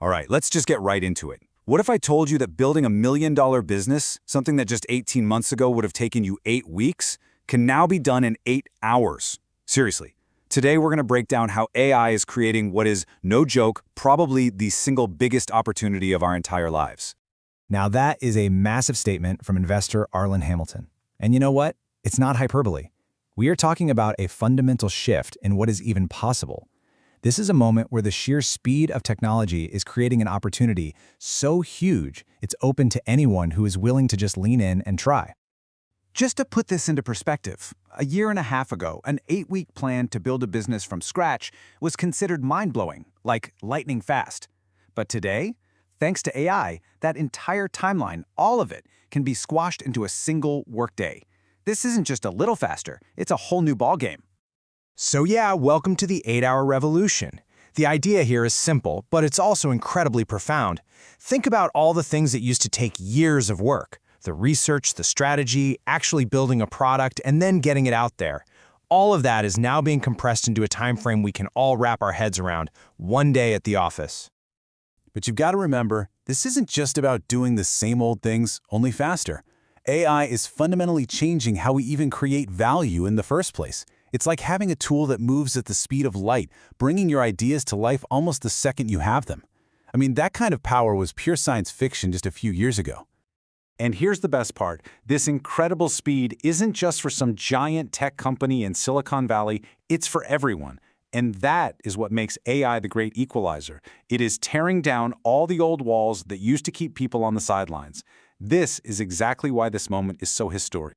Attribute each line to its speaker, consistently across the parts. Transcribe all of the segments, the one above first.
Speaker 1: All right, let's just get right into it. What if I told you that building a $1 million business, something that just 18 months ago would have taken you 8 weeks, can now be done in 8 hours? Seriously. Today we're going to break down how AI is creating what is, no joke, probably the single biggest opportunity of our entire lives.
Speaker 2: Now that is a massive statement from investor Arlen Hamilton. And you know what? It's not hyperbole. We are talking about a fundamental shift in what is even possible. This is a moment where the sheer speed of technology is creating an opportunity so huge, it's open to anyone who is willing to just lean in and try.
Speaker 1: Just to put this into perspective, a year and a half ago, an 8-week plan to build a business from scratch was considered mind-blowing, like lightning fast. But today, thanks to AI, that entire timeline, all of it, can be squashed into a single workday. This isn't just a little faster, it's a whole new ballgame.
Speaker 2: So yeah, welcome to the 8-hour revolution. The idea here is simple, but it's also incredibly profound. Think about all the things that used to take years of work. The research, the strategy, actually building a product, and then getting it out there. All of that is now being compressed into a time frame we can all wrap our heads around, one day at the office.
Speaker 1: But you've got to remember, this isn't just about doing the same old things, only faster. AI is fundamentally changing how we even create value in the first place. It's like having a tool that moves at the speed of light, bringing your ideas to life almost the second you have them. I mean, that kind of power was pure science fiction just a few years ago. And here's the best part. This incredible speed isn't just for some giant tech company in Silicon Valley, it's for everyone. And that is what makes AI the great equalizer. It is tearing down all the old walls that used to keep people on the sidelines. This is exactly why this moment is so historic.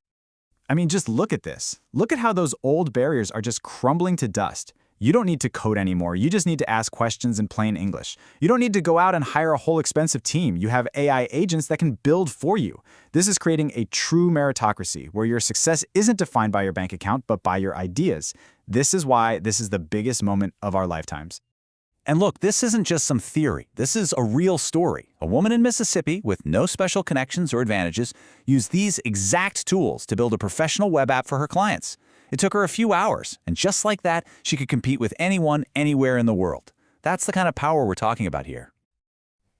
Speaker 3: I mean, just look at this. Look at how those old barriers are just crumbling to dust. You don't need to code anymore. You just need to ask questions in plain English. You don't need to go out and hire a whole expensive team. You have AI agents that can build for you. This is creating a true meritocracy where your success isn't defined by your bank account, but by your ideas. This is why this is the biggest moment of our lifetimes.
Speaker 1: And look, this isn't just some theory. This is a real story. A woman in Mississippi with no special connections or advantages used these exact tools to build a professional web app for her clients. It took her a few hours, and just like that, she could compete with anyone, anywhere in the world. That's the kind of power we're talking about here.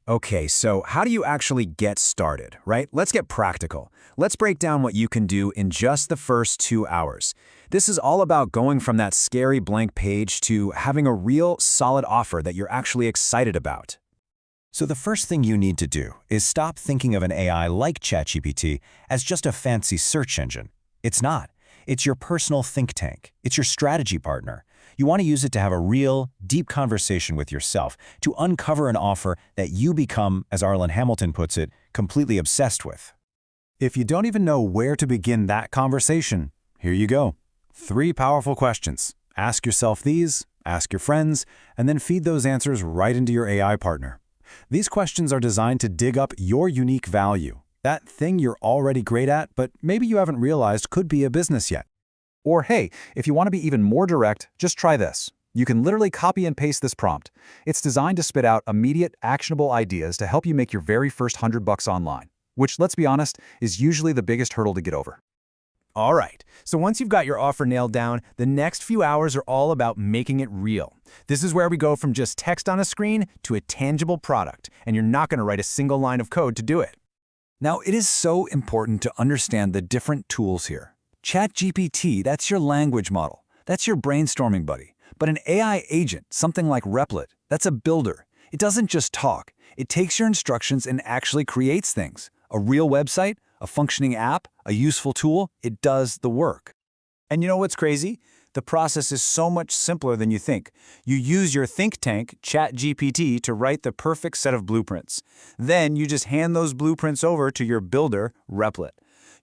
Speaker 2: Okay, so how do you actually get started, right? Let's get practical. Let's break down what you can do in just the first 2 hours. This is all about going from that scary blank page to having a real, solid offer that you're actually excited about. So the first thing you need to do is stop thinking of an AI like ChatGPT as just a fancy search engine. It's not. It's your personal think tank. It's your strategy partner. You want to use it to have a real, deep conversation with yourself, to uncover an offer that you become, as Arlen Hamilton puts it, completely obsessed with. If you don't even know where to begin that conversation, here you go. 3 powerful questions. Ask yourself these, ask your friends, and then feed those answers right into your AI partner. These questions are designed to dig up your unique value, that thing you're already great at, but maybe you haven't realized could be a business yet.
Speaker 1: Or hey, if you want to be even more direct, just try this. You can literally copy and paste this prompt. It's designed to spit out immediate, actionable ideas to help you make your very first $100 online, which, let's be honest, is usually the biggest hurdle to get over.
Speaker 2: All right, so once you've got your offer nailed down, the next few hours are all about making it real. This is where we go from just text on a screen to a tangible product, and you're not going to write a single line of code to do it.
Speaker 1: Now, it is so important to understand the different tools here. ChatGPT, that's your language model. That's your brainstorming buddy. But an AI agent, something like Replit, that's a builder. It doesn't just talk. It takes your instructions and actually creates things. A real website, a functioning app, a useful tool, it does the work. And you know what's crazy? The process is so much simpler than you think. You use your think tank, ChatGPT, to write the perfect set of blueprints. Then you just hand those blueprints over to your builder, Replit.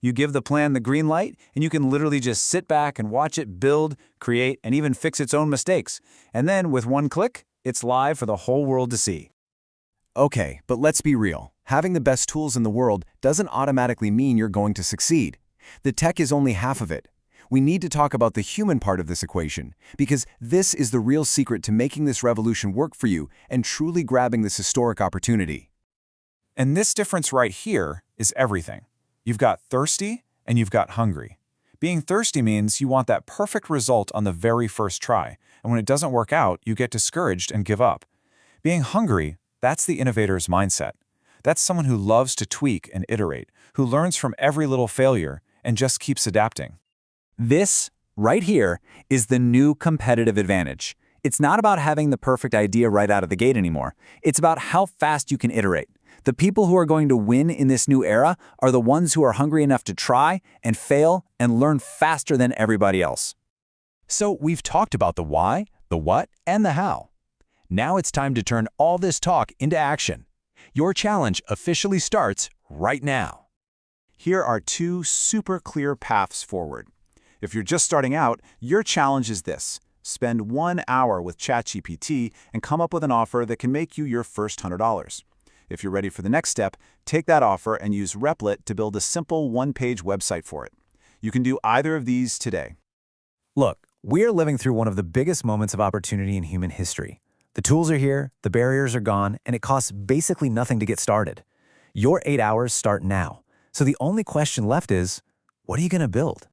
Speaker 1: You give the plan the green light, and you can literally just sit back and watch it build, create, and even fix its own mistakes. And then, with one click, it's live for the whole world to see.
Speaker 2: Okay, but let's be real. Having the best tools in the world doesn't automatically mean you're going to succeed. The tech is only half of it. We need to talk about the human part of this equation, because this is the real secret to making this revolution work for you and truly grabbing this historic opportunity.
Speaker 1: And this difference right here is everything. You've got thirsty and you've got hungry. Being thirsty means you want that perfect result on the very first try, and when it doesn't work out, you get discouraged and give up. Being hungry, That's the innovator's mindset. That's someone who loves to tweak and iterate, who learns from every little failure and just keeps adapting.
Speaker 2: This, right here, is the new competitive advantage. It's not about having the perfect idea right out of the gate anymore. It's about how fast you can iterate. The people who are going to win in this new era are the ones who are hungry enough to try and fail and learn faster than everybody else.
Speaker 1: So we've talked about the why, the what, and the how. Now it's time to turn all this talk into action. Your challenge officially starts right now.
Speaker 3: Here are two super clear paths forward. If you're just starting out, your challenge is this. Spend 1 hour with ChatGPT and come up with an offer that can make you your first $100. If you're ready for the next step, take that offer and use Replit to build a simple one-page website for it. You can do either of these today.
Speaker 2: Look, we're living through one of the biggest moments of opportunity in human history. The tools are here, the barriers are gone, and it costs basically nothing to get started. Your 8 hours start now. So the only question left is, what are you going to build?